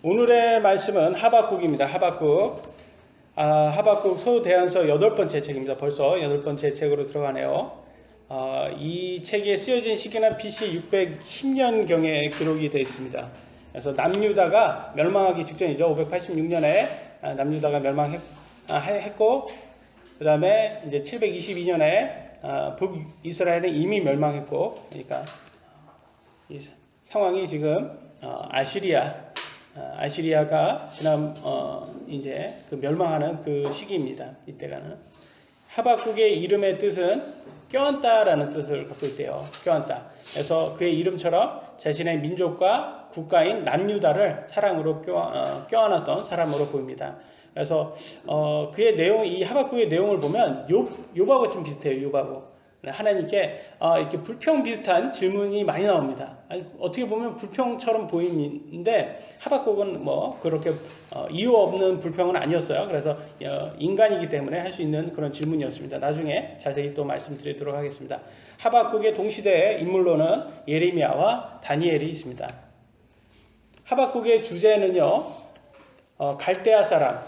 오늘의 말씀은 하박국입니다. 하박국. 하박국 소대안서 8번째 책입니다. 벌써 8번째 책으로 들어가네요. 이 책에 쓰여진 시기는 BC 610년경에 기록이 되어 있습니다. 그래서 남유다가 멸망하기 직전이죠. 586년에 남유다가 멸망했고, 그 다음에 이제 722년에 북이스라엘은 이미 멸망했고, 그러니까 이 상황이 지금 아시리아가 지난 이제 그 멸망하는 그 시기입니다. 이때가는 하박국의 이름의 뜻은 껴안다라는 뜻을 갖고 있대요. 껴안다. 그래서 그의 이름처럼 자신의 민족과 국가인 남유다를 사랑으로 껴안았던 사람으로 보입니다. 그래서 그의 내용, 이 하박국의 내용을 보면 욥하고 좀 비슷해요. 욥하고. 하나님께 이렇게 불평 비슷한 질문이 많이 나옵니다. 어떻게 보면 불평처럼 보이는데 하박국은 뭐 그렇게 이유 없는 불평은 아니었어요. 그래서 인간이기 때문에 할 수 있는 그런 질문이었습니다. 나중에 자세히 또 말씀드리도록 하겠습니다. 하박국의 동시대의 인물로는 예레미야와 다니엘이 있습니다. 하박국의 주제는요, 갈대아 사람,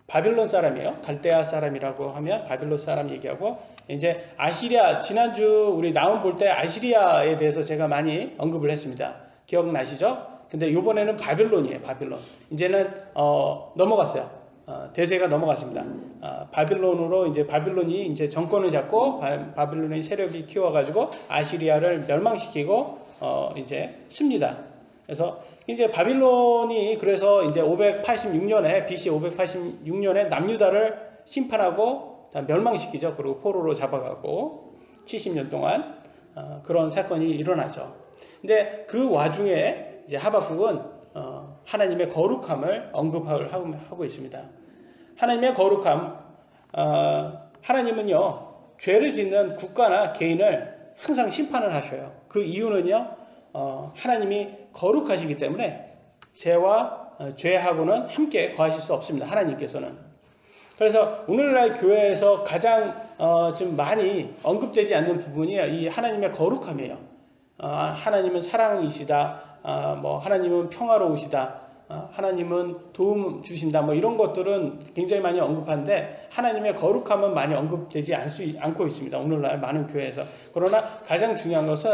바빌론 사람이에요. 갈대아 사람이라고 하면 바빌론 사람 얘기하고, 이제 아시리아, 지난주 우리 나온 볼 때 아시리아에 대해서 제가 많이 언급을 했습니다. 기억나시죠? 근데 요번에는 바빌론이에요. 바빌론. 이제는 넘어갔어요. 대세가 넘어갔습니다. 바빌론으로 이제 바빌론이 이제 정권을 잡고 바빌론의 세력이 키워가지고 아시리아를 멸망시키고 이제 씁니다. 그래서 이제 바빌론이 그래서 이제 586년에 BC 586년에 남유다를 심판하고 멸망시키죠. 그리고 포로로 잡아가고 70년 동안 그런 사건이 일어나죠. 근데 그 와중에 이제 하박국은 하나님의 거룩함을 언급을 하고 있습니다. 하나님의 거룩함, 하나님은요 죄를 짓는 국가나 개인을 항상 심판을 하셔요. 그 이유는요 하나님이 거룩하시기 때문에 죄와 죄하고는 함께 거하실 수 없습니다. 하나님께서는. 그래서 오늘날 교회에서 가장 지금 많이 언급되지 않는 부분이 이 하나님의 거룩함이에요. 하나님은 사랑이시다. 뭐 하나님은 평화로우시다. 하나님은 도움 주신다. 뭐 이런 것들은 굉장히 많이 언급하는데 하나님의 거룩함은 많이 언급되지 않고 있습니다. 오늘날 많은 교회에서. 그러나 가장 중요한 것은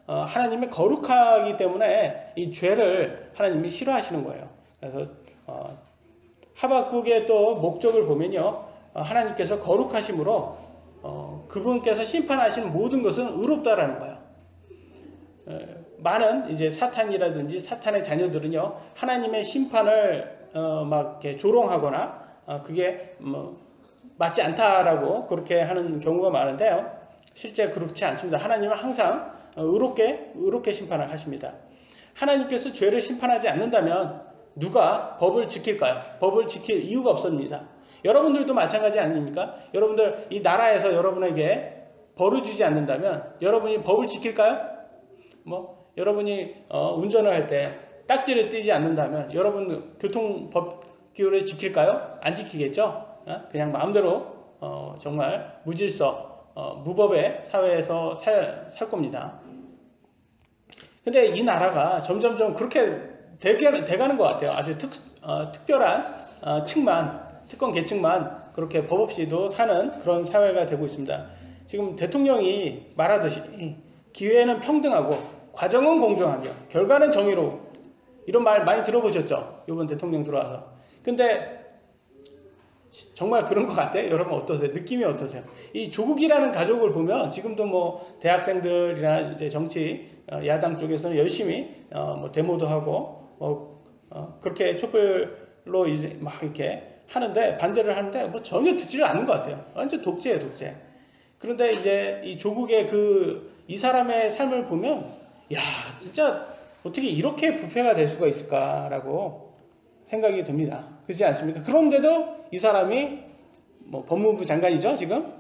하나님의 거룩하기 때문에 이 죄를 하나님이 싫어하시는 거예요. 그래서 하박국의 또 목적을 보면요, 하나님께서 거룩하심으로 그분께서 심판하시는 모든 것은 의롭다라는 거예요. 많은 이제 사탄이라든지 사탄의 자녀들은요, 하나님의 심판을 막 이렇게 조롱하거나 그게 뭐 맞지 않다라고 그렇게 하는 경우가 많은데요, 실제 그렇지 않습니다. 하나님은 항상 의롭게 심판을 하십니다. 하나님께서 죄를 심판하지 않는다면 누가 법을 지킬까요? 법을 지킬 이유가 없습니다. 여러분들도 마찬가지 아닙니까? 여러분들 이 나라에서 여러분에게 벌을 주지 않는다면 여러분이 법을 지킬까요? 뭐 여러분이 운전을 할 때 딱지를 띄지 않는다면 여러분 교통법규를 지킬까요? 안 지키겠죠? 그냥 마음대로 정말 무질서 무법의 사회에서 살 겁니다. 근데 이 나라가 점점점 그렇게 돼가는 것 같아요. 아주 특별한 특권 계층만 그렇게 법 없이도 사는 그런 사회가 되고 있습니다. 지금 대통령이 말하듯이 기회는 평등하고 과정은 공정하며 결과는 정의로워, 이런 말 많이 들어보셨죠? 이번 대통령 들어와서. 근데 정말 그런 것 같아요? 여러분 어떠세요? 느낌이 어떠세요? 이 조국이라는 가족을 보면 지금도 뭐 대학생들이나 이제 정치 야당 쪽에서는 열심히 뭐 데모도 하고 그렇게 촛불로 이제 막 이렇게 하는데, 반대를 하는데 뭐 전혀 듣지를 않는 것 같아요. 완전 독재예요, 독재. 그런데 이제 이 조국의 이 사람의 삶을 보면, 야, 진짜 어떻게 이렇게 부패가 될 수가 있을까라고 생각이 듭니다. 그렇지 않습니까? 그런데도 이 사람이 뭐 법무부 장관이죠, 지금?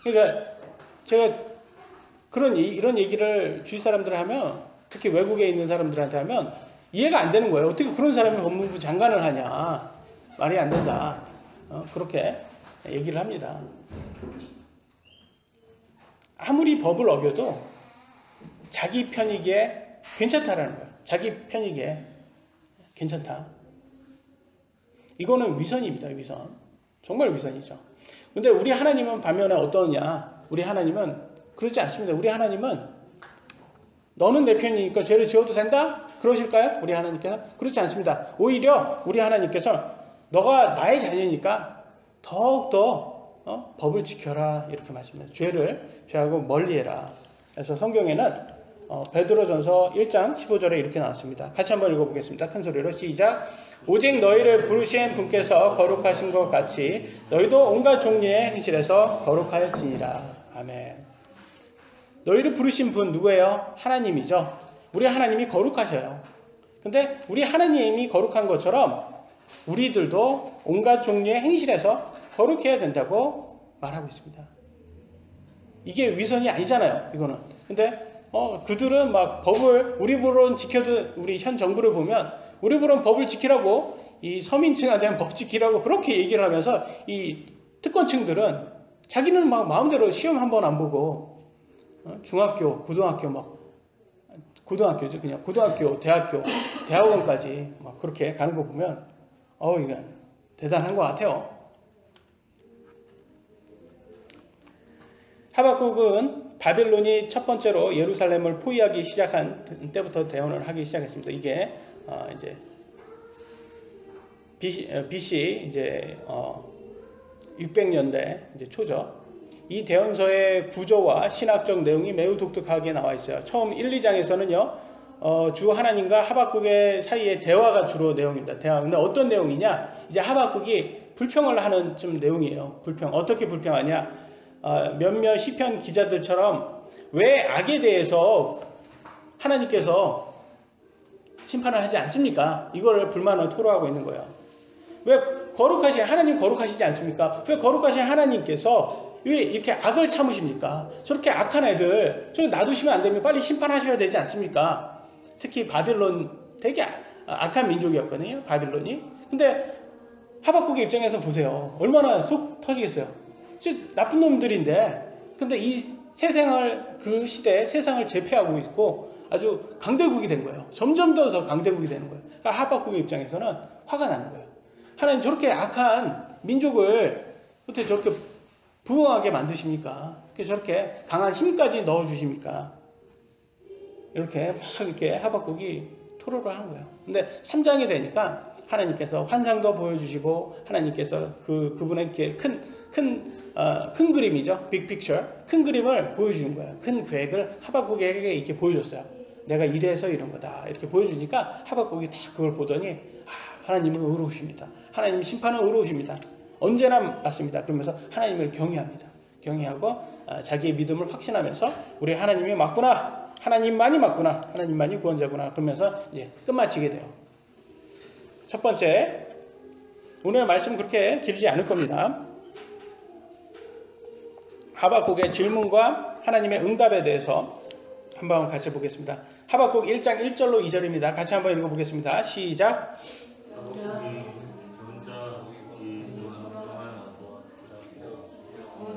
그러니까 제가 이런 얘기를 주위 사람들 하면, 특히 외국에 있는 사람들한테 하면 이해가 안 되는 거예요. 어떻게 그런 사람이 법무부 장관을 하냐. 말이 안 된다. 그렇게 얘기를 합니다. 아무리 법을 어겨도 자기 편이기에 괜찮다라는 거예요. 자기 편이기에. 괜찮다. 이거는 위선입니다. 위선. 정말 위선이죠. 근데 우리 하나님은 반면에 어떠냐? 우리 하나님은 그렇지 않습니다. 우리 하나님은 너는 내 편이니까 죄를 지어도 된다? 그러실까요? 우리 하나님께서? 그렇지 않습니다. 오히려 우리 하나님께서 너가 나의 자녀니까 더욱더 법을 지켜라 이렇게 말씀합니다. 죄하고 멀리해라. 그래서 성경에는 베드로전서 1장 15절에 이렇게 나왔습니다. 같이 한번 읽어보겠습니다. 큰 소리로 시작. 오직 너희를 부르신 분께서 거룩하신 것 같이 너희도 온갖 종류의 행실에서 거룩하였으니라. 아멘. 너희를 부르신 분 누구예요? 하나님이죠. 우리 하나님이 거룩하셔요. 근데 우리 하나님이 거룩한 것처럼 우리들도 온갖 종류의 행실에서 거룩해야 된다고 말하고 있습니다. 이게 위선이 아니잖아요. 이거는. 근데 그들은 막 법을 우리부로는 지켜도 우리 현 정부를 보면 우리부로는 법을 지키라고 이 서민층에 대한 법 지키라고 그렇게 얘기를 하면서 이 특권층들은 자기는 막 마음대로 시험 한 번 안 보고 중학교, 고등학교죠. 그냥 고등학교, 대학원까지 막 그렇게 가는 거 보면 이건 대단한 것 같아요. 하박국은 바벨론이 첫 번째로 예루살렘을 포위하기 시작한 때부터 대언을 하기 시작했습니다. 이게 이제 BC 이제 600년대 이제 초죠. 이 대언서의 구조와 신학적 내용이 매우 독특하게 나와 있어요. 처음 1, 2장에서는요, 주 하나님과 하박국의 사이의 대화가 주로 내용입니다. 대화. 근데 어떤 내용이냐? 이제 하박국이 불평을 하는 좀 내용이에요. 불평. 어떻게 불평하냐? 몇몇 시편 기자들처럼 왜 악에 대해서 하나님께서 심판을 하지 않습니까? 이걸 불만을 토로하고 있는 거예요. 왜 하나님 거룩하시지 않습니까? 왜 거룩하신 하나님께서 왜 이렇게 악을 참으십니까? 저렇게 악한 애들 저렇게 놔두시면 안 됩니까? 빨리 심판하셔야 되지 않습니까? 특히 바빌론 되게 악한 민족이었거든요. 바빌론이. 근데 하박국의 입장에서 보세요. 얼마나 속 터지겠어요. 나쁜 놈들인데 근데 이 그 시대에 세상을 제패하고 있고 아주 강대국이 된 거예요. 점점 더 강대국이 되는 거예요. 그러니까 하박국의 입장에서는 화가 나는 거예요. 하나님 저렇게 악한 민족을 어떻게 저렇게 부흥하게 만드십니까? 저렇게 강한 힘까지 넣어주십니까? 이렇게 하박국이 토로를 하는 거예요. 근데 3장이 되니까 하나님께서 환상도 보여주시고 하나님께서 그분의 이렇게 큰 그림이죠. 빅픽처. 큰 그림을 보여주는 거예요. 큰 계획을 하박국에게 이렇게 보여줬어요. 내가 이래서 이런 거다. 이렇게 보여주니까 하박국이 다 그걸 보더니 하나님은 의로우십니다. 하나님 심판은 의로우십니다. 언제나 맞습니다. 그러면서 하나님을 경외합니다. 경외하고 자기의 믿음을 확신하면서 우리 하나님이 맞구나. 하나님만이 맞구나. 하나님만이 구원자구나. 그러면서 이제 끝마치게 돼요. 첫 번째, 오늘 말씀 그렇게 길지 않을 겁니다. 하박국의 질문과 하나님의 응답에 대해서 한번 같이 보겠습니다. 하박국 1장 1절로 2절입니다. 같이 한번 읽어보겠습니다. 시작.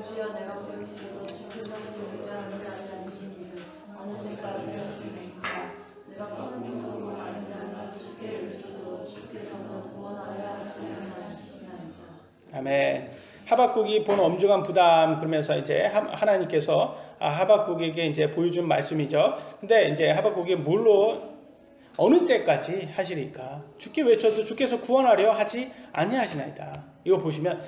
주여 내가 부르짖어도 주께서 주저하지 아니하시니를 어느 때까지 하시리까. 내가 푸른 종으로 말미암아 주께 외쳐도 주께서는 구원하여 하지 아니하시나이다. 아멘. 하박국이 본 엄중한 부담 그러면서 이제 하나님께서 하박국에게 이제 보여준 말씀이죠. 근데 이제 하박국이 뭘로 어느 때까지 하시리까? 주께 외쳐도 주께서 구원하려 하지 아니하시나이다. 이거 보시면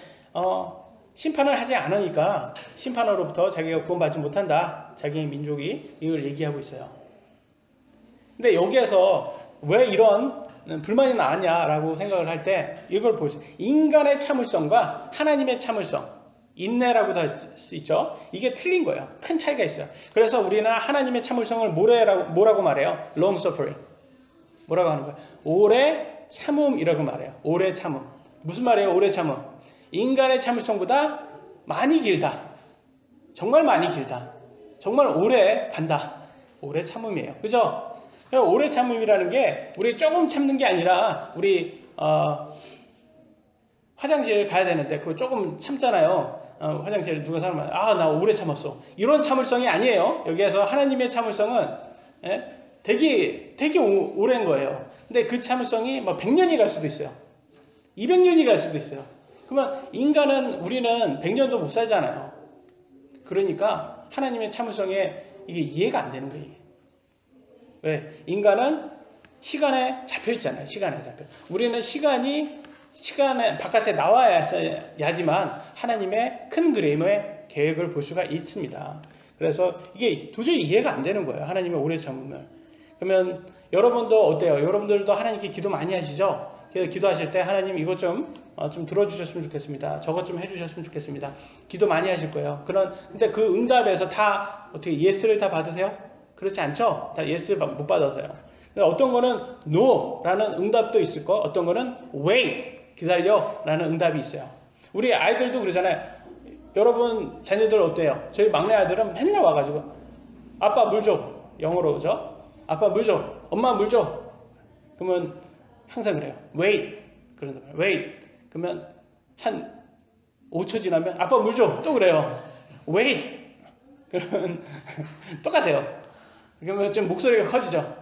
심판을 하지 않으니까 심판으로부터 자기가 구원받지 못한다. 자기 민족이 이걸 얘기하고 있어요. 근데 여기에서 왜 이런 불만이 나왔냐라고 생각을 할 때 이걸 보세요. 인간의 참을성과 하나님의 참을성, 인내라고도 할 수 있죠. 이게 틀린 거예요. 큰 차이가 있어요. 그래서 우리는 하나님의 참을성을 뭐라고 말해요? long suffering. 뭐라고 하는 거예요? 오래 참음이라고 말해요. 오래 참음. 무슨 말이에요? 오래 참음. 인간의 참을성보다 많이 길다. 정말 많이 길다. 정말 오래 간다. 오래 참음이에요. 그죠? 오래 참음이라는 게 우리 조금 참는 게 아니라 우리 화장실 가야 되는데 그거 조금 참잖아요. 화장실 누가 사람은 나 오래 참았어. 이런 참을성이 아니에요. 여기에서 하나님의 참을성은 되게 오랜 거예요. 근데 그 참을성이 뭐 100년이 갈 수도 있어요. 200년이 갈 수도 있어요. 그러면 우리는 100년도 못 살잖아요. 그러니까 하나님의 참을성에 이게 이해가 안 되는 거예요. 왜? 인간은 시간에 잡혀 있잖아요. 시간에 잡혀. 우리는 시간에 바깥에 나와야지만 하나님의 큰 그림의 계획을 볼 수가 있습니다. 그래서 이게 도저히 이해가 안 되는 거예요. 하나님의 오래 참음을. 그러면 여러분도 어때요? 여러분들도 하나님께 기도 많이 하시죠? 기도하실 때 하나님 이것 좀 들어주셨으면 좋겠습니다. 저것 좀 해주셨으면 좋겠습니다. 기도 많이 하실 거예요. 근데 그 응답에서 다 어떻게 예스를 다 받으세요? 그렇지 않죠? 다 예스 못 받아서요. 어떤 거는 no라는 응답도 있을 거, 어떤 거는 wait, 기다려라는 응답이 있어요. 우리 아이들도 그러잖아요. 여러분 자녀들 어때요? 저희 막내 아들은 맨날 와가지고 아빠 물 줘. 영어로 오죠? 아빠 물 줘. 엄마 물 줘. 그러면 항상 그래요. wait. 그러는 거예요. wait. 그러면 한 5초 지나면 아빠 물 줘. 또 그래요. wait. 그러면 똑같아요. 그러면 좀 목소리가 커지죠.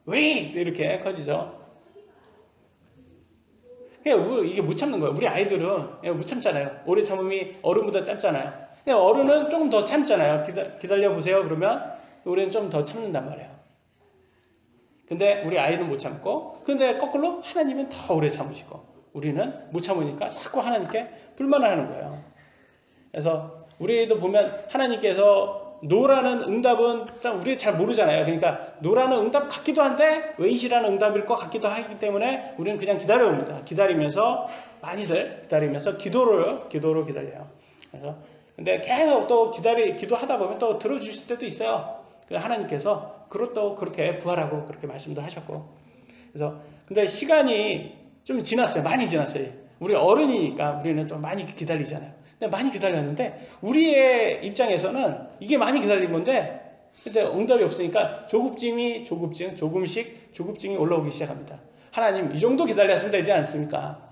wait. 이렇게 커지죠. 이게 못 참는 거예요. 우리 아이들은 못 참잖아요. 오래 참음이 어른보다 짧잖아요. 근데 어른은 조금 더 참잖아요. 기다려 보세요. 그러면 우리는 좀 더 참는단 말이에요. 근데 우리 아이는 못 참고, 근데 거꾸로 하나님은 더 오래 참으시고, 우리는 못 참으니까 자꾸 하나님께 불만을 하는 거예요. 그래서 우리도 보면 하나님께서 노라는 응답은 우리 잘 모르잖아요. 그러니까 노라는 응답 같기도 한데 웨이시라는 응답일 것 같기도 하기 때문에 우리는 그냥 기다려봅니다. 기다리면서 많이들 기다리면서 기도로 기다려요. 그래서 근데 계속 또 기도하다 보면 또 들어주실 때도 있어요. 하나님께서 그것도 그렇게 부활하고 그렇게 말씀도 하셨고. 그래서 근데 시간이 좀 지났어요. 많이 지났어요. 우리 어른이니까 우리는 좀 많이 기다리잖아요. 근데 많이 기다렸는데 우리의 입장에서는 이게 많이 기다린 건데 근데 응답이 없으니까 조금씩 조급증이 올라오기 시작합니다. 하나님 이 정도 기다렸으면 되지 않습니까?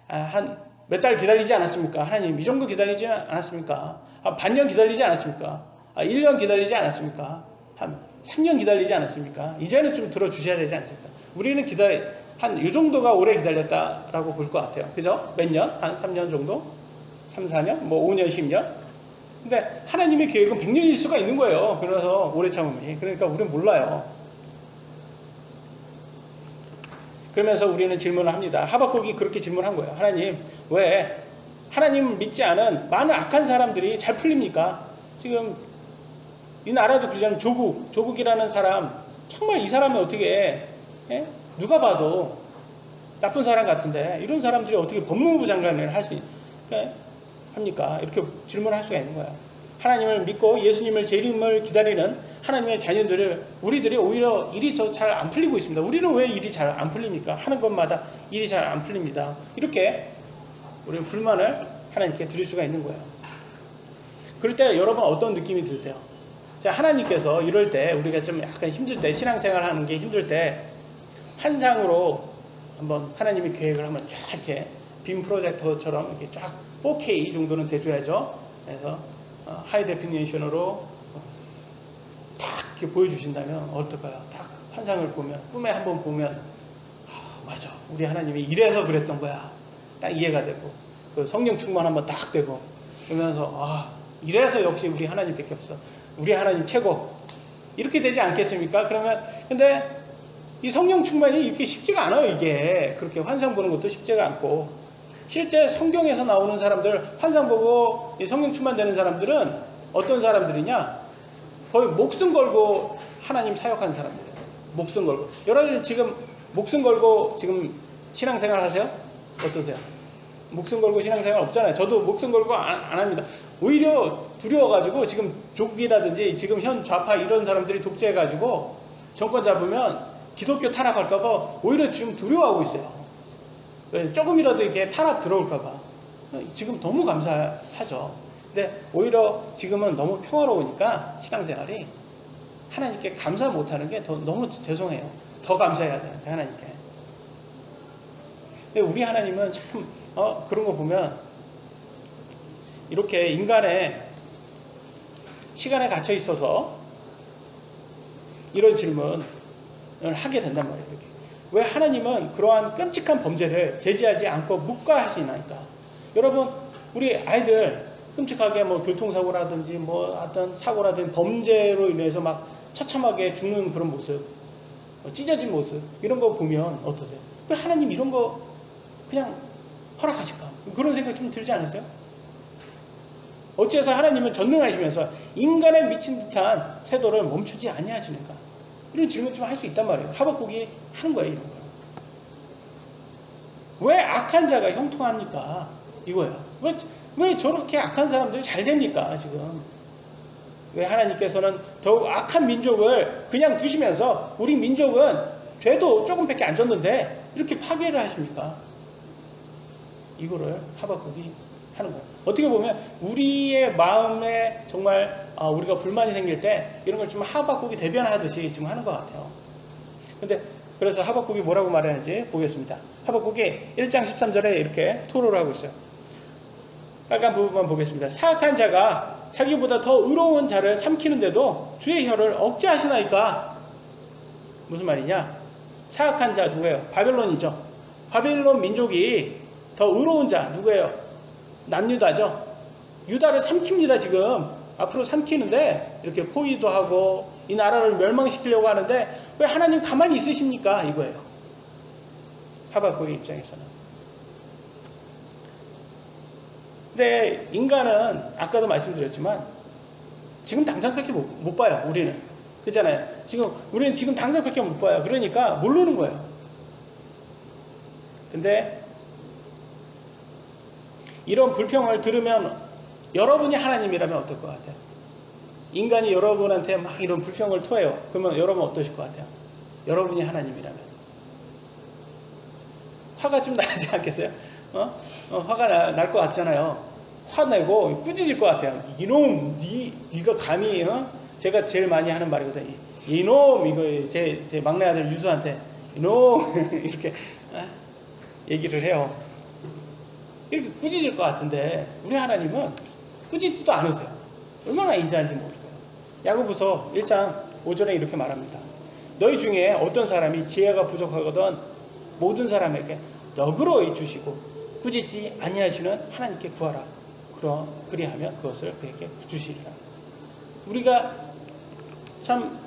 한 몇 달 기다리지 않았습니까? 하나님 이 정도 기다리지 않았습니까? 반년 기다리지 않았습니까? 1년 기다리지 않았습니까? 한 3년 기다리지 않았습니까? 이제는 좀 들어주셔야 되지 않습니까? 우리는 한 이 정도가 오래 기다렸다라고 볼 것 같아요. 그죠? 몇 년? 한 3년 정도? 3, 4년? 뭐 5년, 10년? 근데 하나님의 계획은 100년일 수가 있는 거예요. 그래서 오래 참음이. 그러니까 우리는 몰라요. 그러면서 우리는 질문을 합니다. 하박국이 그렇게 질문한 거예요. 하나님, 왜 하나님을 믿지 않은 많은 악한 사람들이 잘 풀립니까? 지금 이 나라도 그러잖아요. 조국이라는 사람, 정말 이 사람이 어떻게 누가 봐도 나쁜 사람 같은데 이런 사람들이 어떻게 법무부 장관을 할 수 합니까? 이렇게 질문을 할 수가 있는 거예요. 하나님을 믿고 예수님을 재림을 기다리는 하나님의 자녀들을 우리들이 오히려 일이 잘 안 풀리고 있습니다. 우리는 왜 일이 잘 안 풀립니까? 하는 것마다 일이 잘 안 풀립니다. 이렇게 우리는 불만을 하나님께 드릴 수가 있는 거예요. 그럴 때 여러분 어떤 느낌이 드세요? 자, 하나님께서 이럴 때 우리가 좀 약간 힘들 때 신앙생활 하는 게 힘들 때 환상으로 한번 하나님의 계획을 한번 쫙 이렇게 빔 프로젝터처럼 이렇게 쫙 4K 정도는 돼줘야죠. 그래서 하이 데피니션으로 딱 이렇게 보여주신다면 어떨까요? 딱 환상을 보면 꿈에 한번 보면 맞아 우리 하나님이 이래서 그랬던 거야 딱 이해가 되고 그 성령 충만 한번 딱 되고 그러면서 이래서 역시 우리 하나님밖에 없어 우리 하나님 최고 이렇게 되지 않겠습니까? 그러면 근데 이 성령 충만이 이렇게 쉽지가 않아요. 이게 그렇게 환상 보는 것도 쉽지가 않고 실제 성경에서 나오는 사람들 환상 보고 성령 충만되는 사람들은 어떤 사람들이냐 거의 목숨 걸고 하나님 사역하는 사람들이에요. 목숨 걸고 여러분 지금 목숨 걸고 지금 신앙생활 하세요? 어떠세요? 목숨 걸고 신앙생활 없잖아요. 저도 목숨 걸고 안 합니다. 오히려 두려워가지고 지금 조국이라든지 지금 현 좌파 이런 사람들이 독재해가지고 정권 잡으면 기독교 타락할까봐 오히려 지금 두려워하고 있어요. 조금이라도 이렇게 타락 들어올까봐. 지금 너무 감사하죠. 근데 오히려 지금은 너무 평화로우니까 신앙생활이 하나님께 감사 못하는 게 너무 죄송해요. 더 감사해야 되는데 하나님께. 근데 우리 하나님은 참 그런 거 보면 이렇게 인간의 시간에 갇혀 있어서 이런 질문을 하게 된단 말이에요. 이렇게. 왜 하나님은 그러한 끔찍한 범죄를 제지하지 않고 묵과하시나이까? 여러분, 우리 아이들 끔찍하게 뭐 교통사고라든지 뭐 어떤 사고라든지 범죄로 인해서 막 처참하게 죽는 그런 모습, 찢어진 모습, 이런 거 보면 어떠세요? 왜 하나님 이런 거 그냥 허락하실까? 그런 생각 좀 들지 않으세요? 어째서 하나님은 전능하시면서 인간에 미친 듯한 세도를 멈추지 아니하시는가? 이런 질문 좀 할 수 있단 말이에요. 하박국이 하는 거예요, 이런 거. 왜 악한 자가 형통합니까? 이거예요. 왜 저렇게 악한 사람들이 잘 됩니까, 지금? 왜 하나님께서는 더욱 악한 민족을 그냥 두시면서 우리 민족은 죄도 조금밖에 안 졌는데 이렇게 파괴를 하십니까? 이거를 하박국이 하는 거예요. 어떻게 보면 우리의 마음에 정말 우리가 불만이 생길 때 이런 걸 좀 하박국이 대변하듯이 지금 하는 것 같아요. 근데 그래서 하박국이 뭐라고 말하는지 보겠습니다. 하박국이 1장 13절에 이렇게 토로를 하고 있어요. 빨간 부분만 보겠습니다. 사악한 자가 자기보다 더 의로운 자를 삼키는데도 주의 혀를 억제하시나이까? 무슨 말이냐? 사악한 자 누구예요? 바벨론이죠. 바벨론 민족이 더 의로운 자 누구예요? 남유다죠. 유다를 삼킵니다. 지금 앞으로 삼키는데 이렇게 포위도 하고 이 나라를 멸망시키려고 하는데 왜 하나님 가만히 있으십니까? 이거예요. 하박국의 입장에서는. 근데 인간은 아까도 말씀드렸지만 지금 당장밖에 못 봐요. 우리는. 그렇잖아요. 우리는 지금 당장밖에 못 봐요. 그러니까 모르는 거예요. 근데 이런 불평을 들으면 여러분이 하나님이라면 어떨 것 같아요? 인간이 여러분한테 막 이런 불평을 토해요. 그러면 여러분 어떠실 것 같아요? 여러분이 하나님이라면 화가 좀 나지 않겠어요? 화가 날 것 같잖아요. 화내고 꾸짖을 것 같아요. 이놈, 네가 감히, 제가 제일 많이 하는 말이거든요. 이놈, 이거 제 막내 아들 유수한테 이놈 이렇게 얘기를 해요. 이렇게 꾸짖을 것 같은데 우리 하나님은 꾸짖지도 않으세요. 얼마나 인자한지 모르세요. 야고보서 1장 5절에 이렇게 말합니다. 너희 중에 어떤 사람이 지혜가 부족하거든 모든 사람에게 너그러이 주시고 꾸짖지 아니하시는 하나님께 구하라. 그리하면 그것을 그에게 주시리라. 우리가 참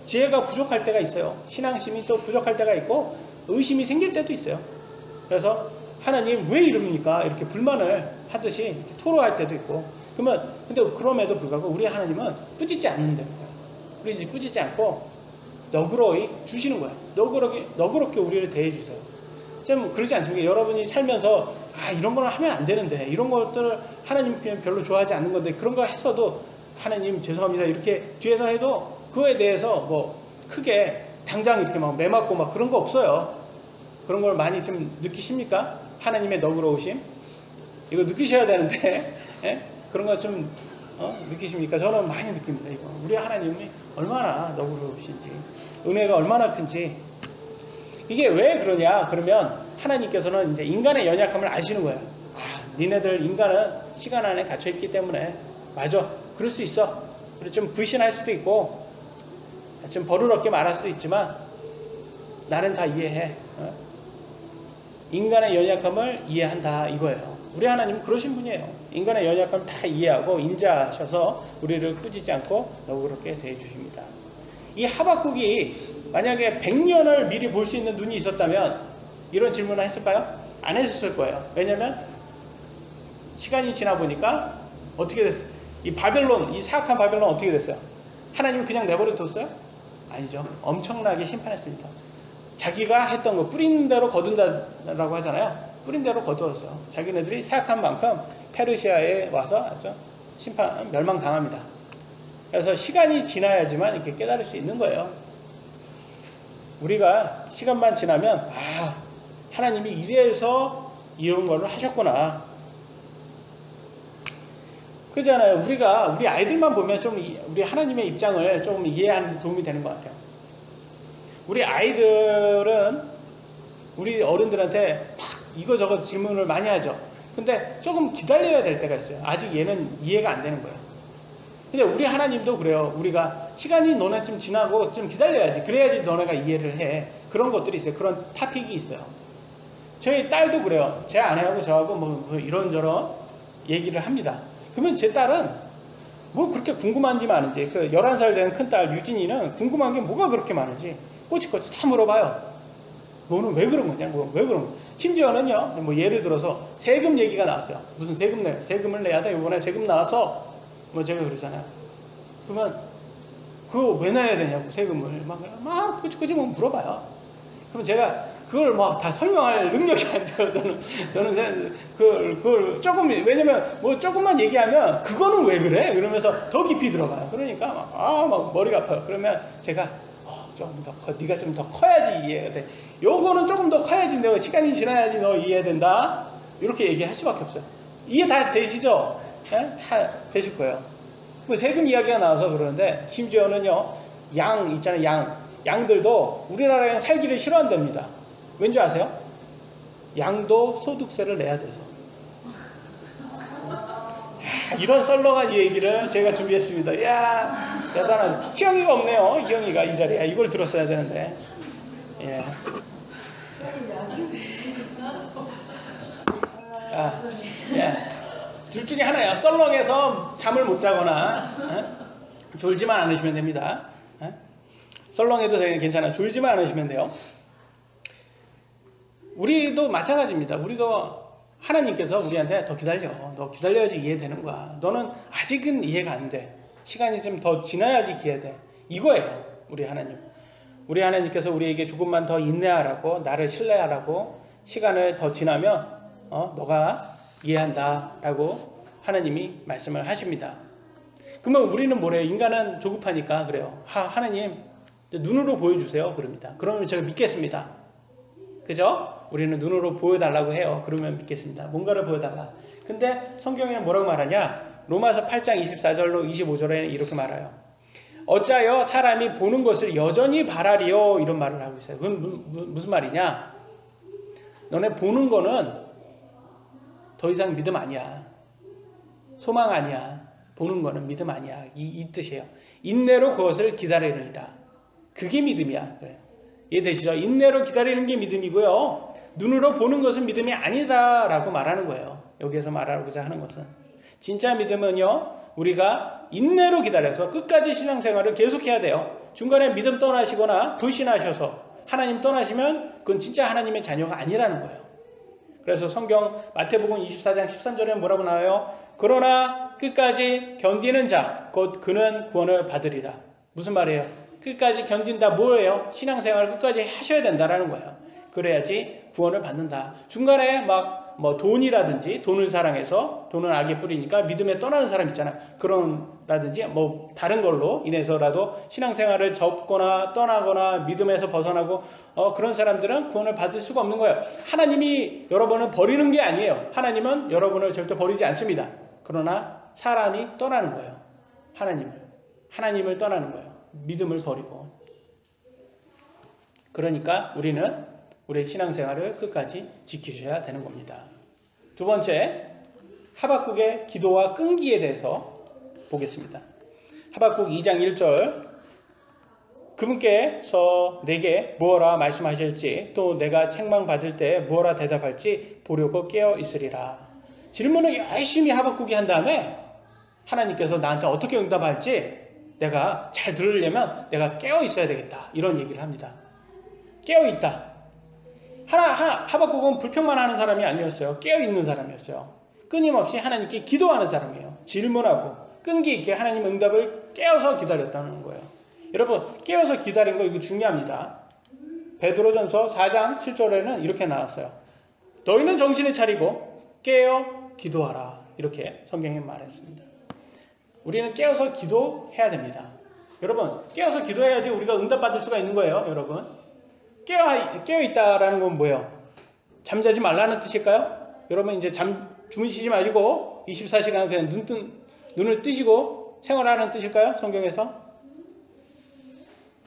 지혜가 부족할 때가 있어요. 신앙심이 또 부족할 때가 있고 의심이 생길 때도 있어요. 그래서 하나님 왜 이럽니까? 이렇게 불만을 하듯이 이렇게 토로할 때도 있고 근데 그럼에도 불구하고 우리 하나님은 꾸짖지 않는다는 거예요. 우리 꾸짖지 않고 너그러이 주시는 거예요. 너그럽게 우리를 대해주세요. 좀 그러지 않습니까? 여러분이 살면서 이런 거는 하면 안 되는데 이런 것들을 하나님 별로 좋아하지 않는 건데 그런 거 했어도 하나님 죄송합니다 이렇게 뒤에서 해도 그거에 대해서 뭐 크게 당장 이렇게 막 매맞고 막 그런 거 없어요. 그런 걸 많이 좀 느끼십니까? 하나님의 너그러우심 이거 느끼셔야 되는데 그런 거 좀 느끼십니까? 저는 많이 느낍니다. 이거 우리 하나님이 얼마나 너그러우신지 은혜가 얼마나 큰지. 이게 왜 그러냐? 그러면 하나님께서는 이제 인간의 연약함을 아시는 거예요. 니네들 인간은 시간 안에 갇혀있기 때문에 맞아. 그럴 수 있어. 그리고 좀 불신할 수도 있고 좀 버릇없게 말할 수도 있지만 나는 다 이해해. 인간의 연약함을 이해한다 이거예요. 우리 하나님은 그러신 분이에요. 인간의 연약함을 다 이해하고 인자하셔서 우리를 꾸짖지 않고 너그럽게 대해주십니다. 이 하박국이 만약에 100년을 미리 볼 수 있는 눈이 있었다면 이런 질문을 했을까요? 안 했을 거예요. 왜냐면 시간이 지나 보니까 어떻게 됐어요? 이 사악한 바벨론 어떻게 됐어요? 하나님은 그냥 내버려 뒀어요? 아니죠. 엄청나게 심판했습니다. 자기가 했던 거 뿌린 대로 거둔다라고 하잖아요. 뿌린 대로 거두었어요. 자기네들이 사악한 만큼 페르시아에 와서 아주 멸망당합니다. 그래서 시간이 지나야지만 이렇게 깨달을 수 있는 거예요. 우리가 시간만 지나면 하나님이 이래서 이런 걸로 하셨구나. 그러잖아요. 우리 아이들만 보면 좀 우리 하나님의 입장을 좀 이해하는 데 도움이 되는 것 같아요. 우리 아이들은 우리 어른들한테 막 이거저거 질문을 많이 하죠. 근데 조금 기다려야 될 때가 있어요. 아직 얘는 이해가 안 되는 거예요. 근데 우리 하나님도 그래요. 우리가 시간이 너네 좀 지나고 좀 기다려야지. 그래야지 너네가 이해를 해. 그런 것들이 있어요. 그런 타픽이 있어요. 저희 딸도 그래요. 제 아내하고 저하고 뭐 이런저런 얘기를 합니다. 그러면 제 딸은 뭐 그렇게 궁금한지 많은지, 그 11살 된 큰딸 유진이는 궁금한 게 뭐가 그렇게 많은지 꼬치꼬치 다 물어봐요. 너는 왜 그런 거냐? 왜 그런 거? 심지어는요, 뭐 예를 들어서 세금 얘기가 나왔어요. 무슨 세금을 내야 돼. 이번에 세금 나와서 뭐 제가 그러잖아요. 그러면 그거 왜 내야 되냐고 세금을 막 꼬치꼬치 뭐 물어봐요. 그럼 제가 그걸 막 다 설명할 능력이 안 돼요. 저는 그걸 조금, 왜냐면 뭐 조금만 얘기하면 그거는 왜 그래? 그러면서 더 깊이 들어가요. 그러니까 막 머리가 아파요. 그러면 제가 조금 더 네가 좀 더 커야지 이해가 돼. 요거는 조금 더 커야지, 내가 시간이 지나야지 너 이해된다. 이렇게 얘기할 수밖에 없어요. 이해 다 되시죠? 네? 다 되실 거예요. 뭐 세금 이야기가 나와서 그러는데, 심지어는요, 양 있잖아요. 양들도 우리나라에는 살기를 싫어한답니다. 왠지 아세요? 양도 소득세를 내야 돼서. 이런 썰렁한 얘기를 제가 준비했습니다. 이야, 대단하죠. 희영이가 없네요. 희영이가 이 자리에 이걸 들었어야 되는데. 예. 예. 둘 중에 하나예요. 썰렁해서 잠을 못 자거나 졸지만 않으시면 됩니다. 썰렁해도 괜찮아요. 졸지만 않으시면 돼요. 우리도 마찬가지입니다. 우리도 하나님께서 우리한테 더 기다려. 너 기다려야지 이해되는 거야. 너는 아직은 이해가 안 돼. 시간이 좀 더 지나야지 이해돼. 이거예요. 우리 하나님. 우리 하나님께서 우리에게 조금만 더 인내하라고, 나를 신뢰하라고, 시간을 더 지나면 너가 이해한다 라고 하나님이 말씀을 하십니다. 그러면 우리는 뭐래요? 인간은 조급하니까 그래요. 하나님 눈으로 보여주세요. 그럽니다. 그러면 제가 믿겠습니다. 그죠? 우리는 눈으로 보여달라고 해요. 그러면 믿겠습니다. 뭔가를 보여달라. 근데 성경에는 뭐라고 말하냐? 로마서 8장 24절로 25절에는 이렇게 말해요. 어찌하여 사람이 보는 것을 여전히 바라리요? 이런 말을 하고 있어요. 그건 무슨 말이냐? 너네 보는 거는 더 이상 믿음 아니야. 소망 아니야. 보는 거는 믿음 아니야. 이 뜻이에요. 인내로 그것을 기다리느니라. 그게 믿음이야. 그래요. 이해되시죠? 인내로 기다리는 게 믿음이고요. 눈으로 보는 것은 믿음이 아니다라고 말하는 거예요. 여기에서 말하고자 하는 것은. 진짜 믿음은요, 우리가 인내로 기다려서 끝까지 신앙생활을 계속해야 돼요. 중간에 믿음 떠나시거나 불신하셔서 하나님 떠나시면 그건 진짜 하나님의 자녀가 아니라는 거예요. 그래서 성경 마태복음 24장 13절에 뭐라고 나와요? 그러나 끝까지 견디는 자, 곧 그는 구원을 받으리라. 무슨 말이에요? 끝까지 견딘다 뭐예요? 신앙생활을 끝까지 하셔야 된다라는 거예요. 그래야지 구원을 받는다. 중간에 막 뭐 돈이라든지 돈을 사랑해서 돈은 악의 뿌리니까 믿음에 떠나는 사람 있잖아요. 그런라든지 뭐 다른 걸로 인해서라도 신앙생활을 접거나 떠나거나 믿음에서 벗어나고 그런 사람들은 구원을 받을 수가 없는 거예요. 하나님이 여러분을 버리는 게 아니에요. 하나님은 여러분을 절대 버리지 않습니다. 그러나 사람이 떠나는 거예요. 하나님을 떠나는 거예요. 믿음을 버리고. 그러니까 우리는 우리의 신앙생활을 끝까지 지키셔야 되는 겁니다. 두 번째, 하박국의 기도와 끈기에 대해서 보겠습니다. 하박국 2장 1절, 그분께서 내게 무엇라 말씀하실지 또 내가 책망받을 때 무엇라 대답할지 보려고 깨어 있으리라. 질문을 열심히 하박국이 한 다음에 하나님께서 나한테 어떻게 응답할지 내가 잘 들으려면 내가 깨어 있어야 되겠다. 이런 얘기를 합니다. 깨어 있다. 하박국은 불평만 하는 사람이 아니었어요. 깨어 있는 사람이었어요. 끊임없이 하나님께 기도하는 사람이에요. 질문하고 끈기 있게 하나님 응답을 깨어서 기다렸다는 거예요. 여러분, 깨어서 기다린 거 이거 중요합니다. 베드로전서 4장 7절에는 이렇게 나왔어요. 너희는 정신을 차리고 깨어 기도하라. 이렇게 성경에 말했습니다. 우리는 깨어서 기도해야 됩니다. 여러분, 깨어서 기도해야지 우리가 응답받을 수가 있는 거예요. 여러분, 깨어있다라는 건 뭐예요? 잠자지 말라는 뜻일까요? 여러분, 이제 주무시지 마시고 24시간 그냥 눈을 뜨시고 생활하는 뜻일까요? 성경에서?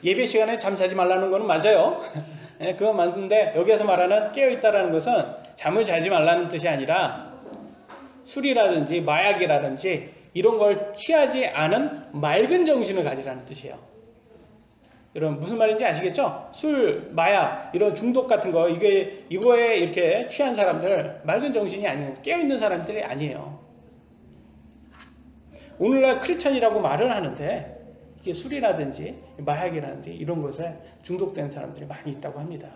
예배 시간에 잠자지 말라는 거는 맞아요. 네, 그건 맞는데 여기에서 말하는 깨어있다라는 것은 잠을 자지 말라는 뜻이 아니라 술이라든지 마약이라든지 이런 걸 취하지 않은 맑은 정신을 가지라는 뜻이에요. 여러분 무슨 말인지 아시겠죠? 술, 마약, 이런 중독 같은 거 이거에 이렇게 취한 사람들 맑은 정신이 아니에요. 깨어있는 사람들이 아니에요. 오늘날 크리스천이라고 말을 하는데 이게 술이라든지 마약이라든지 이런 것에 중독된 사람들이 많이 있다고 합니다.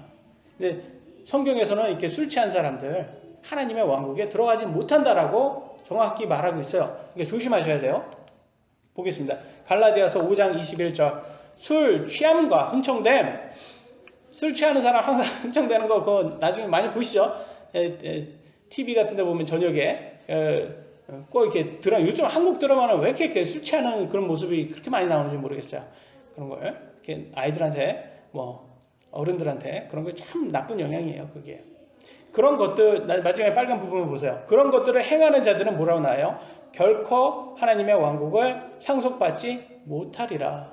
근데 성경에서는 이렇게 술 취한 사람들 하나님의 왕국에 들어가지 못한다라고 정확히 말하고 있어요. 그러니까 조심하셔야 돼요. 보겠습니다. 갈라디아서 5장 21절. 술 취함과 흥청됨. 술 취하는 사람 항상 흥청되는 거 그거 나중에 많이 보시죠. TV 같은 데 보면 저녁에 꼭 이렇게 요즘 한국 드라마는 왜 이렇게 술 취하는 그런 모습이 그렇게 많이 나오는지 모르겠어요. 그런 걸 이렇게 아이들한테 뭐 어른들한테 그런 게 참 나쁜 영향이에요. 그게. 그런 것들 마지막에 빨간 부분을 보세요. 그런 것들을 행하는 자들은 뭐라고 나와요? 결코 하나님의 왕국을 상속받지 못하리라.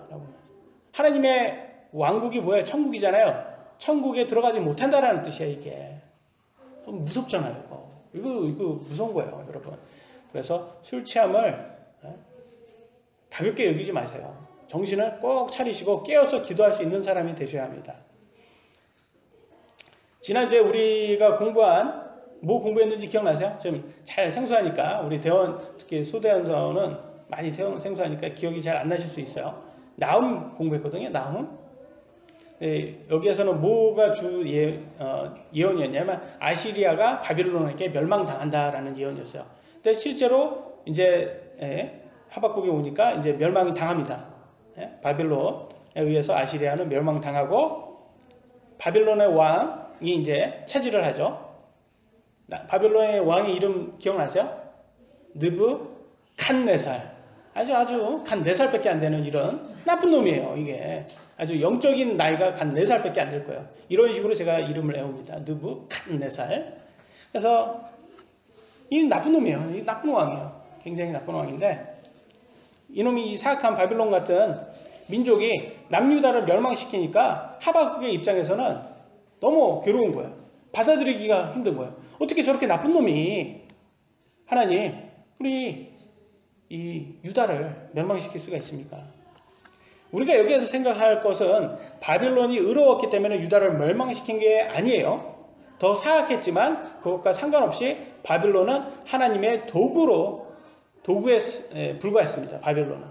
하나님의 왕국이 뭐예요? 천국이잖아요. 천국에 들어가지 못한다라는 뜻이야 이게. 무섭잖아요. 이거 무서운 거예요, 여러분. 그래서 술 취함을 가볍게 여기지 마세요. 정신을 꼭 차리시고 깨어서 기도할 수 있는 사람이 되셔야 합니다. 지난주에 우리가 뭐 공부했는지 기억나세요? 지금 잘 생소하니까 우리 대원 특히 소대원서는 많이 생소하니까 기억이 잘 안 나실 수 있어요. 나훔 공부했거든요. 나훔. 여기에서는 뭐가 주 예언이었냐면 아시리아가 바빌론에게 멸망당한다라는 예언이었어요. 근데 실제로 이제 하박국에 오니까 이제 멸망이 당합니다. 바빌론에 의해서 아시리아는 멸망당하고 바빌론의 왕이 이제 차지를 하죠. 바빌론의 왕의 이름 기억나세요? 느부갓네살. 아주 간 4살밖에 안 되는 이런 나쁜 놈이에요. 이게 아주 영적인 나이가 간 4살밖에 안 될 거예요. 이런 식으로 제가 이름을 외웁니다. 느부갓네살. 그래서 이 나쁜 놈이에요. 이 나쁜 왕이에요. 굉장히 나쁜 왕인데 이놈이 이 사악한 바빌론 같은 민족이 남유다를 멸망시키니까 하박국의 입장에서는 너무 괴로운 거예요. 받아들이기가 힘든 거예요. 어떻게 저렇게 나쁜 놈이 하나님 우리 이 유다를 멸망시킬 수가 있습니까? 우리가 여기에서 생각할 것은 바빌론이 의로웠기 때문에 유다를 멸망시킨 게 아니에요. 더 사악했지만 그것과 상관없이 바빌론은 하나님의 도구에 불과했습니다. 바빌론은.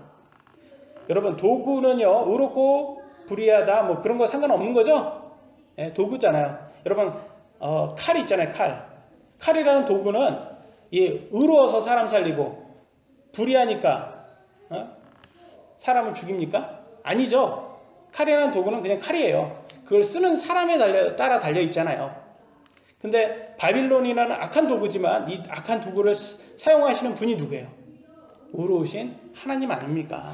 여러분 도구는요 의롭고 불의하다 뭐 그런 거 상관없는 거죠? 도구잖아요. 여러분 칼 있잖아요. 칼이라는 도구는 의로워서 사람 살리고 불의하니까 사람을 죽입니까? 아니죠. 칼이라는 도구는 그냥 칼이에요. 그걸 쓰는 사람에 따라 달려 있잖아요. 근데 바빌론이라는 악한 도구지만 이 악한 도구를 사용하시는 분이 누구예요? 의로우신 하나님 아닙니까?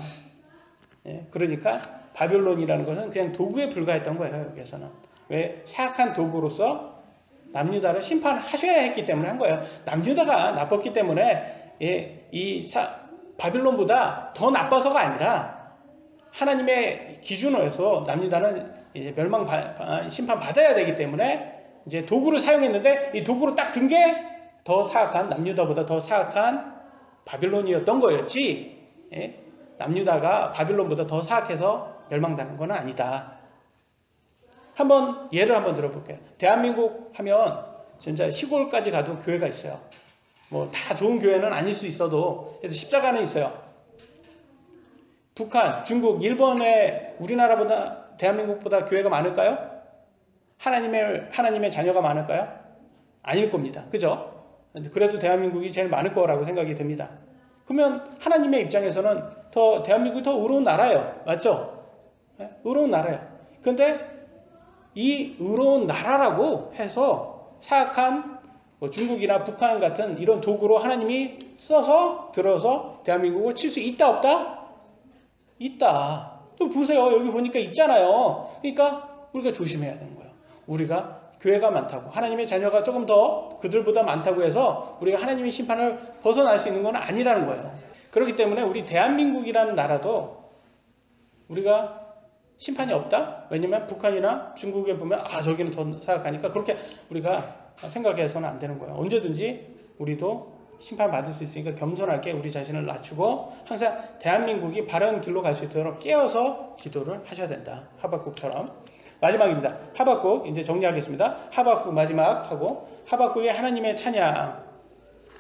그러니까 바빌론이라는 것은 그냥 도구에 불과했던 거예요. 여기에서는. 왜? 사악한 도구로서 남유다를 심판하셔야 했기 때문에 한 거예요. 남유다가 나빴기 때문에 바빌론보다 더 나빠서가 아니라 하나님의 기준으로 해서 남유다는 심판 받아야 되기 때문에 이제 도구를 사용했는데 이 도구로 딱 든 게 더 사악한 남유다보다 더 사악한 바빌론이었던 거였지. 남유다가 바빌론보다 더 사악해서 멸망당한 건 아니다. 예를 한번 들어볼게요. 대한민국 하면 진짜 시골까지 가도 교회가 있어요. 뭐 다 좋은 교회는 아닐 수 있어도 그래서 십자가는 있어요. 북한, 중국, 일본에 우리나라보다 대한민국보다 교회가 많을까요? 하나님의 자녀가 많을까요? 아닐 겁니다. 그죠? 그래도 대한민국이 제일 많을 거라고 생각이 됩니다. 그러면 하나님의 입장에서는 대한민국이 더 의로운 나라예요. 맞죠? 의로운 나라예요. 그런데 이 의로운 나라라고 해서 사악한 중국이나 북한 같은 이런 도구로 하나님이 들어서 대한민국을 칠 수 있다 없다? 있다. 또 보세요. 여기 보니까 있잖아요. 그러니까 우리가 조심해야 되는 거예요. 우리가 교회가 많다고 하나님의 자녀가 조금 더 그들보다 많다고 해서 우리가 하나님의 심판을 벗어날 수 있는 건 아니라는 거예요. 그렇기 때문에 우리 대한민국이라는 나라도 우리가 심판이 없다? 왜냐면 북한이나 중국에 보면 저기는 더 사악하니까 그렇게 우리가 생각해서는 안 되는 거예요. 언제든지 우리도 심판받을 수 있으니까 겸손하게 우리 자신을 낮추고 항상 대한민국이 바른 길로 갈 수 있도록 깨어서 기도를 하셔야 된다. 하박국처럼. 마지막입니다. 하박국 이제 정리하겠습니다. 하박국 마지막 하고 하박국의 하나님의 찬양.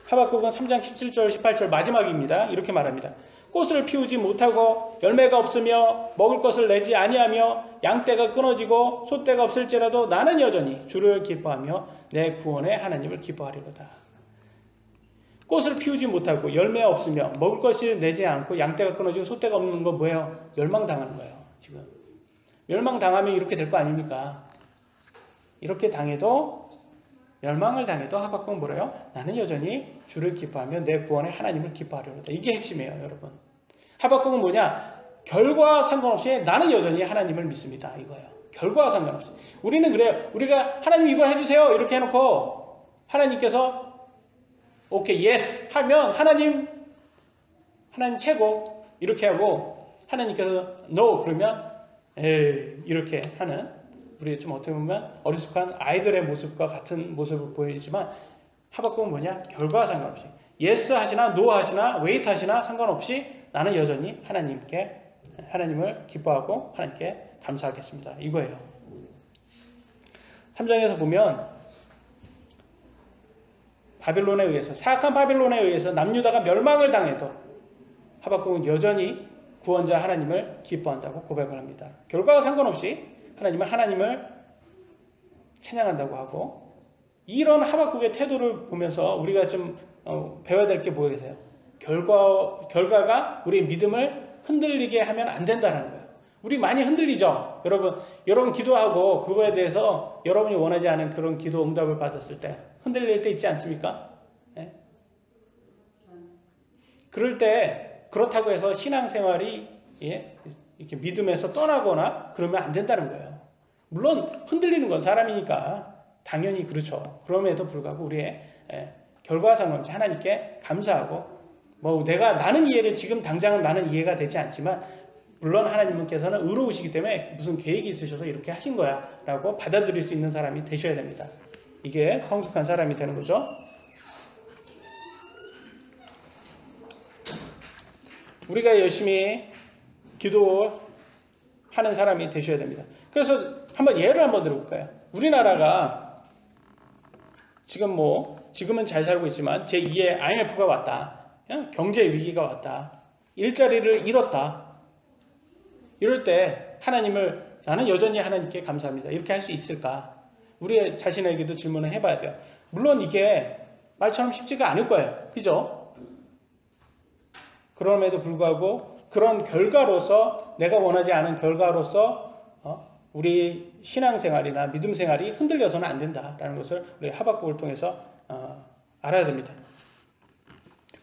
하박국은 3장 17절 18절 마지막입니다. 이렇게 말합니다. 꽃을 피우지 못하고 열매가 없으며 먹을 것을 내지 아니하며 양떼가 끊어지고 소떼가 없을지라도 나는 여전히 주를 기뻐하며 내 구원의 하나님을 기뻐하리로다. 꽃을 피우지 못하고 열매가 없으며 먹을 것을 내지 않고 양떼가 끊어지고 소떼가 없는 건 뭐예요? 멸망당하는 거예요. 지금 멸망당하면 이렇게 될 거 아닙니까? 이렇게 당해도 멸망을 당해도 하박국은 뭐래요? 나는 여전히 주를 기뻐하며 내 구원의 하나님을 기뻐하리로다. 이게 핵심이에요, 여러분. 하박국은 뭐냐? 결과와 상관없이 나는 여전히 하나님을 믿습니다. 이거예요. 결과와 상관없이. 우리는 그래요. 우리가 하나님 이거 해주세요. 이렇게 해놓고 하나님께서 오케이, 예스 하면 하나님 최고 이렇게 하고 하나님께서 no 그러면 에이 이렇게 하는 우리 좀 어떻게 보면 어리숙한 아이들의 모습과 같은 모습을 보이지만 하박국은 뭐냐? 결과와 상관없이 예스 하시나 노 하시나 웨이트 하시나 상관없이 나는 여전히 하나님을 기뻐하고 하나님께 감사하겠습니다. 이거예요. 3장에서 보면 바빌론에 의해서 사악한 바빌론에 의해서 남유다가 멸망을 당해도 하박국은 여전히 구원자 하나님을 기뻐한다고 고백을 합니다. 결과와 상관없이 하나님을 찬양한다고 하고 이런 하박국의 태도를 보면서 우리가 좀 배워야 될 게 뭐겠어요? 결과가 우리의 믿음을 흔들리게 하면 안 된다는 거예요. 우리 많이 흔들리죠? 여러분 기도하고 그거에 대해서 여러분이 원하지 않은 그런 기도 응답을 받았을 때 흔들릴 때 있지 않습니까? 네? 그럴 때 그렇다고 해서 신앙생활이 이렇게 믿음에서 떠나거나 그러면 안 된다는 거예요. 물론 흔들리는 건 사람이니까 당연히 그렇죠. 그럼에도 불구하고 우리의 결과와 상관없이 하나님께 감사하고 나는 이해를 지금 당장은 나는 이해가 되지 않지만 물론 하나님께서는 의로우시기 때문에 무슨 계획이 있으셔서 이렇게 하신 거야 라고 받아들일 수 있는 사람이 되셔야 됩니다. 이게 성숙한 사람이 되는 거죠. 우리가 열심히 기도하는 사람이 되셔야 됩니다. 그래서 예를 한번 들어볼까요? 우리나라가 지금은 잘 살고 있지만 제2의 IMF가 왔다. 경제 위기가 왔다. 일자리를 잃었다. 이럴 때 나는 여전히 하나님께 감사합니다. 이렇게 할 수 있을까? 우리 자신에게도 질문을 해봐야 돼요. 물론 이게 말처럼 쉽지가 않을 거예요. 그죠? 그럼에도 불구하고 그런 결과로서 내가 원하지 않은 결과로서 우리 신앙생활이나 믿음생활이 흔들려서는 안 된다라는 것을 우리 하박국을 통해서 알아야 됩니다.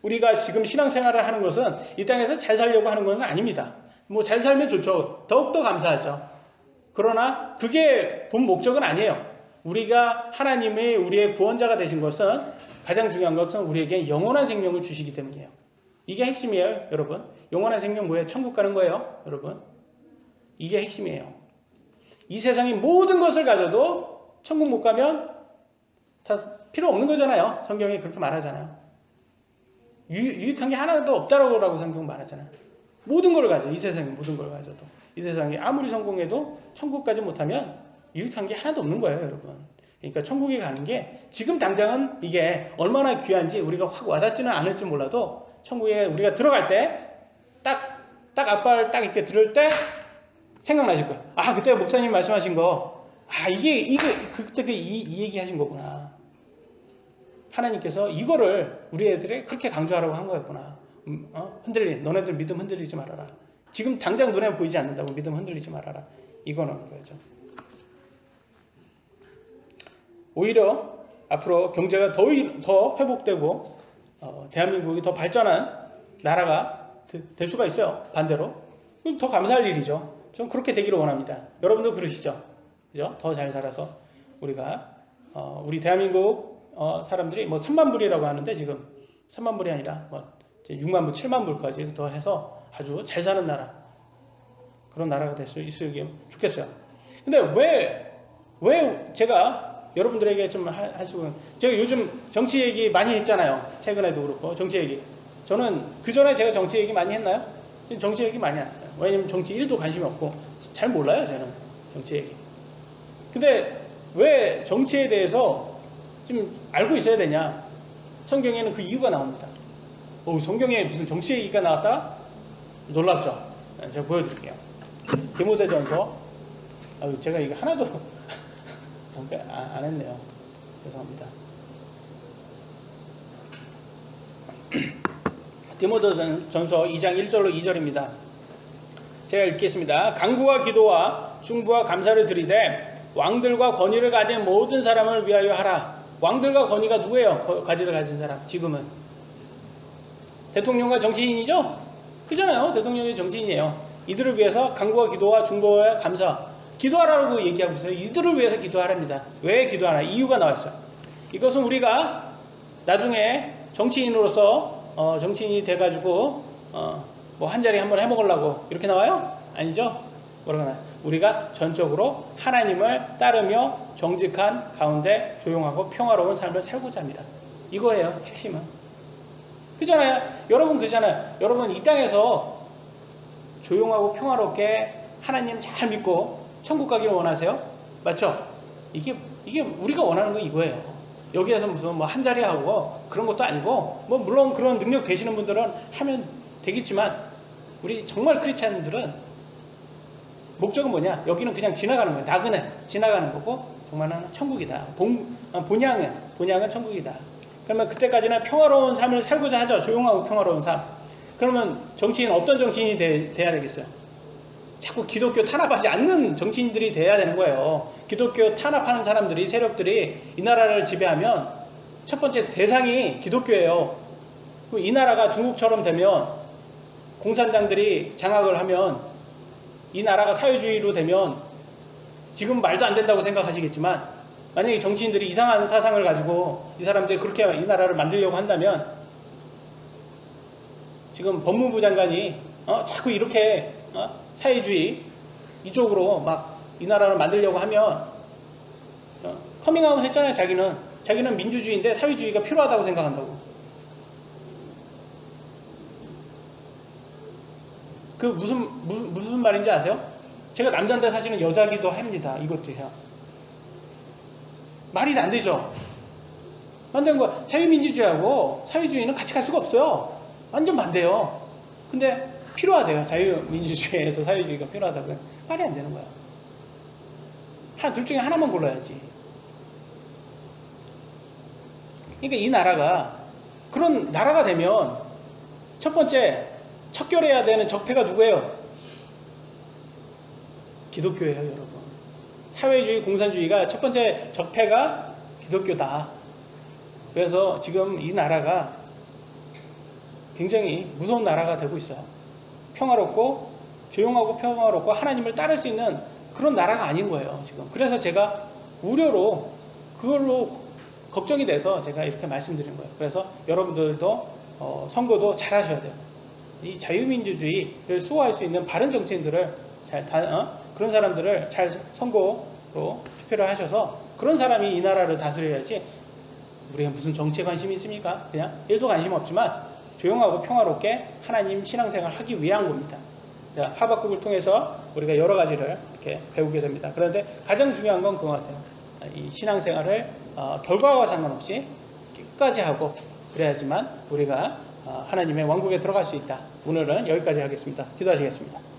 우리가 지금 신앙생활을 하는 것은 이 땅에서 잘 살려고 하는 것은 아닙니다. 잘 살면 좋죠. 더욱더 감사하죠. 그러나 그게 본 목적은 아니에요. 우리가 하나님이 우리의 구원자가 되신 것은 가장 중요한 것은 우리에게 영원한 생명을 주시기 때문이에요. 이게 핵심이에요, 여러분. 영원한 생명 뭐예요? 천국 가는 거예요, 여러분. 이게 핵심이에요. 이 세상의 모든 것을 가져도 천국 못 가면 다 필요 없는 거잖아요. 성경이 그렇게 말하잖아요. 유익한 게 하나도 없다라고 성경 말하잖아요. 모든 걸 가져. 이 세상의 모든 걸 가져도. 이 세상이 아무리 성공해도 천국 가지 못하면 유익한 게 하나도 없는 거예요, 여러분. 그러니까 천국에 가는 게 지금 당장은 이게 얼마나 귀한지 우리가 확 와닿지는 않을지 몰라도 천국에 우리가 들어갈 때 딱 앞발 딱 이렇게 들을 때 생각나실 거예요. 아, 그때 목사님 말씀하신 거, 그때 이 얘기 하신 거구나. 하나님께서 이거를 우리 애들에 그렇게 강조하라고 한 거였구나. 너네들 믿음 흔들리지 말아라. 지금 당장 눈에 보이지 않는다고 믿음 흔들리지 말아라. 이거는 거죠. 오히려 앞으로 경제가 더 회복되고 대한민국이 더 발전한 나라가 될 수가 있어요. 반대로. 그럼 더 감사할 일이죠. 저는 그렇게 되기를 원합니다. 여러분도 그러시죠? 그죠? 더 잘 살아서 우리가 우리 대한민국 사람들이 3만 불이라고 하는데 지금 3만 불이 아니라 6만 불, 7만 불까지 더 해서 아주 잘 사는 나라, 그런 나라가 될 수 있으면 좋겠어요. 근데 왜 제가 여러분들에게 좀 할 수, 제가 요즘 정치 얘기 많이 했잖아요. 최근에도 그렇고 정치 얘기. 저는 그 전에 제가 정치 얘기 많이 했나요? 정치 얘기 많이 안 했어요. 왜냐면 정치 1도 관심이 없고 잘 몰라요, 저는 정치 얘기. 근데 왜 정치에 대해서 좀 알고 있어야 되냐? 성경에는 그 이유가 나옵니다. 성경에 무슨 정치 얘기가 나왔다? 놀랍죠? 제가 보여드릴게요. 디모데전서. 제가 이거 하나도 안 했네요. 죄송합니다. 디모데전서 2장 1절로 2절입니다. 제가 읽겠습니다. 간구와 기도와 중보와 감사를 드리되 왕들과 권위를 가진 모든 사람을 위하여 하라. 왕들과 권위가 누구예요? 가지를 가진 사람. 지금은 대통령과 정치인이죠? 그잖아요. 대통령이 정치인이에요. 이들을 위해서 간구와 기도와 중보와 감사. 기도하라고 얘기하고 있어요. 이들을 위해서 기도하랍니다. 왜 기도하라? 이유가 나왔어요. 이것은 우리가 나중에 정치인으로서 정치인이 돼가지고 뭐 한 자리 한번 해먹으려고 이렇게 나와요? 아니죠? 뭐라고 나와요? 우리가 전적으로 하나님을 따르며 정직한 가운데 조용하고 평화로운 삶을 살고자 합니다. 이거예요. 핵심은. 그잖아요. 여러분 그잖아요. 여러분 이 땅에서 조용하고 평화롭게 하나님 잘 믿고 천국 가기를 원하세요? 맞죠? 이게 우리가 원하는 건 이거예요. 여기에서 무슨 뭐 한 자리 하고 그런 것도 아니고, 뭐 물론 그런 능력 되시는 분들은 하면 되겠지만, 우리 정말 크리스찬들은 목적은 뭐냐? 여기는 그냥 지나가는 거예요. 나그네 지나가는 거고, 정말은 천국이다. 본향은 천국이다. 그러면 그때까지는 평화로운 삶을 살고자 하죠. 조용하고 평화로운 삶. 그러면 정치인 어떤 정치인이 돼야 되겠어요? 자꾸 기독교 탄압하지 않는 정치인들이 돼야 되는 거예요. 기독교 탄압하는 사람들이, 세력들이 이 나라를 지배하면 첫 번째 대상이 기독교예요. 이 나라가 중국처럼 되면, 공산당들이 장악을 하면, 이 나라가 사회주의로 되면, 지금 말도 안 된다고 생각하시겠지만, 만약에 정치인들이 이상한 사상을 가지고 이 사람들이 그렇게 이 나라를 만들려고 한다면, 지금 법무부 장관이 자꾸 이렇게 사회주의 이쪽으로 막 이 나라를 만들려고 하면, 커밍아웃 했잖아요. 자기는 민주주의인데 사회주의가 필요하다고 생각한다고. 그 무슨 말인지 아세요? 제가 남자인데 사실은 여자기도 합니다. 이것도요. 말이 안 되죠. 만든 거. 자유민주주의하고 사회주의는 같이 갈 수가 없어요. 완전 반대요. 근데 필요하대요. 자유민주주의에서 사회주의가 필요하다고요. 말이 안 되는 거야. 둘 중에 하나만 골라야지. 그러니까 이 나라가 그런 나라가 되면, 첫 번째 척결해야 되는 적폐가 누구예요? 기독교예요, 여러분. 사회주의, 공산주의가 첫 번째 적폐가 기독교다. 그래서 지금 이 나라가 굉장히 무서운 나라가 되고 있어요. 평화롭고 조용하고 평화롭고 하나님을 따를 수 있는 그런 나라가 아닌 거예요, 지금. 그래서 제가 우려로 그걸로 걱정이 돼서 제가 이렇게 말씀드린 거예요. 그래서 여러분들도 선거도 잘 하셔야 돼요. 이 자유민주주의를 수호할 수 있는 바른 정치인들을 그런 사람들을 잘 선거로 투표를 하셔서, 그런 사람이 이 나라를 다스려야지, 우리가 무슨 정치에 관심이 있습니까? 그냥 1도 관심 없지만 조용하고 평화롭게 하나님 신앙생활을 하기 위한 겁니다. 하박국을 통해서 우리가 여러 가지를 이렇게 배우게 됩니다. 그런데 가장 중요한 건 그거 같아요. 이 신앙생활을 결과와 상관없이 끝까지 하고, 그래야지만 우리가 하나님의 왕국에 들어갈 수 있다. 오늘은 여기까지 하겠습니다. 기도하시겠습니다.